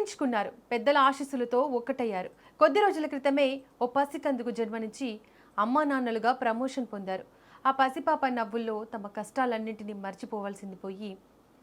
ప్రేమించుకున్నారు. పెద్దల ఆశీస్సులతో ఒక్కటయ్యారు. కొద్ది రోజుల క్రితమే ఓ పసికందుకు జన్మనిచ్చి అమ్మా నాన్నలుగా ప్రమోషన్ పొందారు. ఆ పసిపాప నవ్వుల్లో తమ కష్టాలన్నింటినీ మర్చిపోవాల్సింది పోయి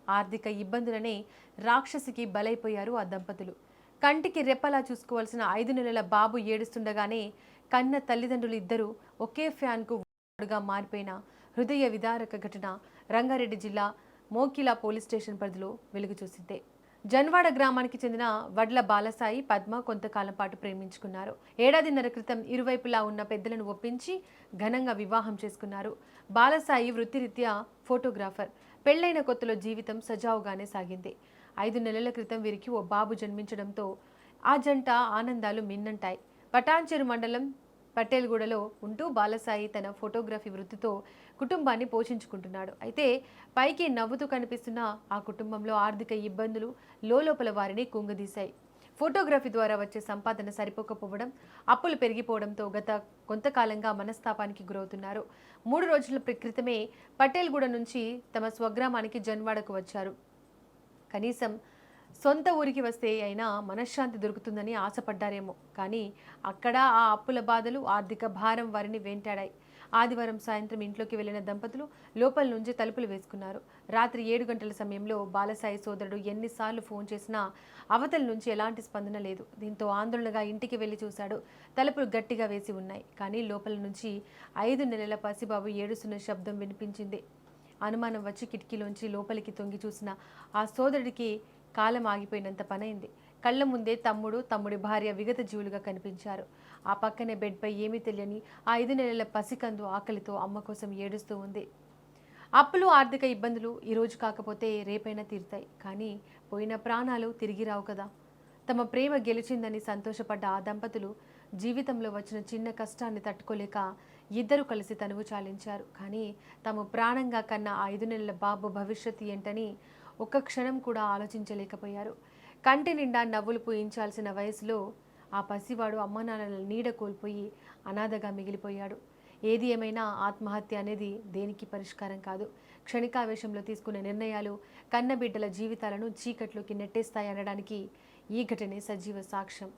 ఆర్థిక ఇబ్బందులనే రాక్షసికి బలైపోయారు ఆ దంపతులు. కంటికి రెప్పలా చూసుకోవాల్సిన 5 నెలల బాబు ఏడుస్తుండగానే కన్న తల్లిదండ్రులు ఇద్దరూ ఒకే ఫ్యాన్కు గా మారిపోయిన హృదయ విదారక ఘటన రంగారెడ్డి జిల్లా మోకిలా పోలీస్ స్టేషన్ పరిధిలో వెలుగు చూసిందే. జన్వాడ గ్రామానికి చెందిన వడ్ల బాలసాయి పద్మ కొంతకాలం పాటు ప్రేమించుకున్నారు. ఏడాదిన్నర క్రితం ఇరువైపులా ఉన్న పెద్దలను ఒప్పించి ఘనంగా వివాహం చేసుకున్నారు. బాలసాయి వృత్తిరీత్యా ఫోటోగ్రాఫర్. పెళ్లైన కొత్తలో జీవితం సజావుగానే సాగింది. 5 నెలల క్రితం వీరికి ఓ బాబు జన్మించడంతో ఆ జంట ఆనందాలు మిన్నంటాయి. పటాన్చెరు మండలం పటేల్గూడలో ఉంటూ బాలసాయి తన ఫోటోగ్రఫీ వృత్తితో కుటుంబాన్ని పోషించుకుంటున్నాడు. అయితే పైకి నవ్వుతూ కనిపిస్తున్న ఆ కుటుంబంలో ఆర్థిక ఇబ్బందులు లోపల వారిని కుంగదీశాయి. ఫోటోగ్రఫీ ద్వారా వచ్చే సంపాదన సరిపోకపోవడం, అప్పులు పెరిగిపోవడంతో గత కొంతకాలంగా మనస్తాపానికి గురవుతున్నారు. 3 రోజుల క్రితమే పటేల్గూడ నుంచి తమ స్వగ్రామానికి జన్వాడకు వచ్చారు. కనీసం సొంత ఊరికి వస్తే అయినా మనశ్శాంతి దొరుకుతుందని ఆశపడ్డారేమో. కానీ అక్కడ ఆ అప్పుల బాధలు, ఆర్థిక భారం వారిని వెంటాడాయి. ఆదివారం సాయంత్రం ఇంట్లోకి వెళ్లిన దంపతులు లోపల నుంచి తలుపులు వేసుకున్నారు. రాత్రి 7 గంటల సమయంలో బాలసాయి సోదరుడు ఎన్నిసార్లు ఫోన్ చేసినా అవతల నుంచి ఎలాంటి స్పందన లేదు. దీంతో ఆందోళనగా ఇంటికి వెళ్లి చూశాడు. తలుపులు గట్టిగా వేసి ఉన్నాయి. కానీ లోపల నుంచి 5 నెలల పసిబాబు ఏడుస్తున్న శబ్దం వినిపించింది. అనుమానం వచ్చి కిటికీలోంచి లోపలికి తొంగి చూసిన ఆ సోదరుడికి కాలం ఆగిపోయినంత పనైంది. కళ్ళ ముందే తమ్ముడి భార్య విగత జీవులుగా కనిపించారు. ఆ పక్కనే బెడ్పై ఏమీ తెలియని ఆ 5 నెలల పసికందు ఆకలితో అమ్మ కోసం ఏడుస్తూ ఉంది. అప్పులు, ఆర్థిక ఇబ్బందులు ఈరోజు కాకపోతే రేపైనా తీరుతాయి. కానీ పోయిన ప్రాణాలు తిరిగి రావు కదా. తమ ప్రేమ గెలిచిందని సంతోషపడ్డ ఆ దంపతులు జీవితంలో వచ్చిన చిన్న కష్టాన్ని తట్టుకోలేక ఇద్దరు కలిసి తనువు చాలించారు. కానీ తాము ప్రాణంగా కన్న ఆ 5 నెలల బాబు భవిష్యత్తు ఏంటని ఒక్క క్షణం కూడా ఆలోచించలేకపోయారు. కంటి నిండా నవ్వులు పూయించాల్సిన వయసులో ఆ పసివాడు అమ్మానాన్నల నీడ కోల్పోయి అనాథగా మిగిలిపోయాడు. ఏది ఏమైనా ఆత్మహత్య అనేది దేనికి పరిష్కారం కాదు. క్షణికావేశంలో తీసుకునే నిర్ణయాలు కన్నబిడ్డల జీవితాలను చీకట్లోకి నెట్టేస్తాయనడానికి ఈ ఘటనే సజీవ సాక్ష్యం.